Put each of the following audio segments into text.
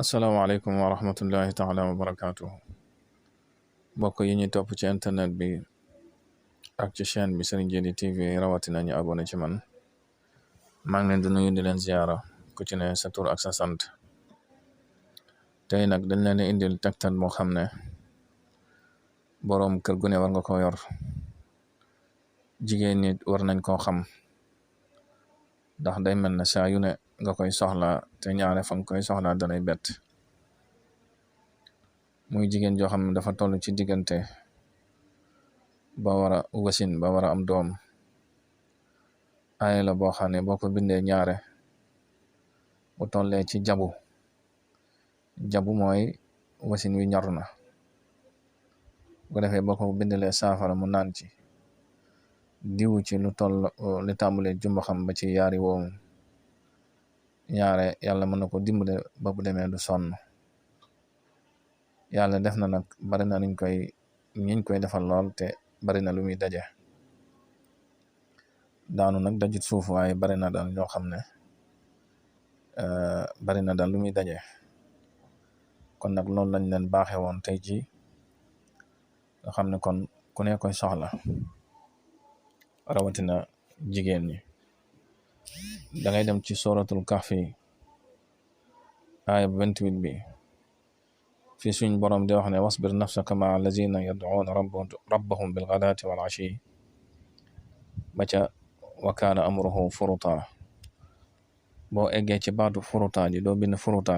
asalaamaaleykum wa rahmatullahi taala wa barakaatu. mbokk yi ñuy topp ci internet bi ak ci chaîne bi Serigne Djily TV rawatina ñu abonné ci man maa ngi leen di nuyu di leen ziara ku ci ne sa tur ak sa sant. tey nag dañ leen indil tegtal moo xam ne boroom kër gu ne war nga ko yor, jigéen ñi war nañ koo xam ndax day mel ne saa yu ne nga koy soxla te ñaare fa nga koy soxla danay bett. muy jigéen joo xam ne dafa toll ci diggante ba war a wasin ba war a am doom. aaya la boo xam ne boo ko bindee ñaare bu tollee ci jabu mooy wasin wi ñor na, bu ko defee boo ko bindalee saafara mu naan ci diwu ci lu toll li tàmbalee jumba xam ba ci yaari woomu ñaare yàlla mën na ko dimbale ba bu demee du sonn. yàlla def na nag bari na ñiñ koy defal lool te bari na lu muy daje daanu nag dajut suuf, waaye bari na daal ñoo xam ne bari na daal lu muy daje. kon nag loolu lañ leen baaxe woon tey ji nga xam ne kon ku ne koy soxla rawatina jigéen ñi. da ngay dem ci suratul kahfi aaya 28 bi fi suñ borom di wax ne wasbir nafsaka maa allazina yad'uuna rabbahum bilghadaati wal ashi ba ca wa kaana amruhu furuta. boo eggee ci baatu furuta ji doo bind furuta,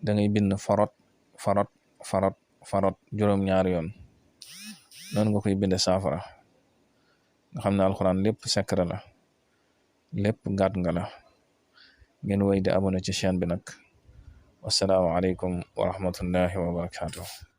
da ngay bind farot juróom-ñaari yoon. noonu nga koy bind saafara nga xam ne alxuraan lépp secret la, lépp gàtt nga la. ngeen woy di abonné ci chaîne bi nag. wassalaamu aleykum wa rahmatullahi wa barakatuh.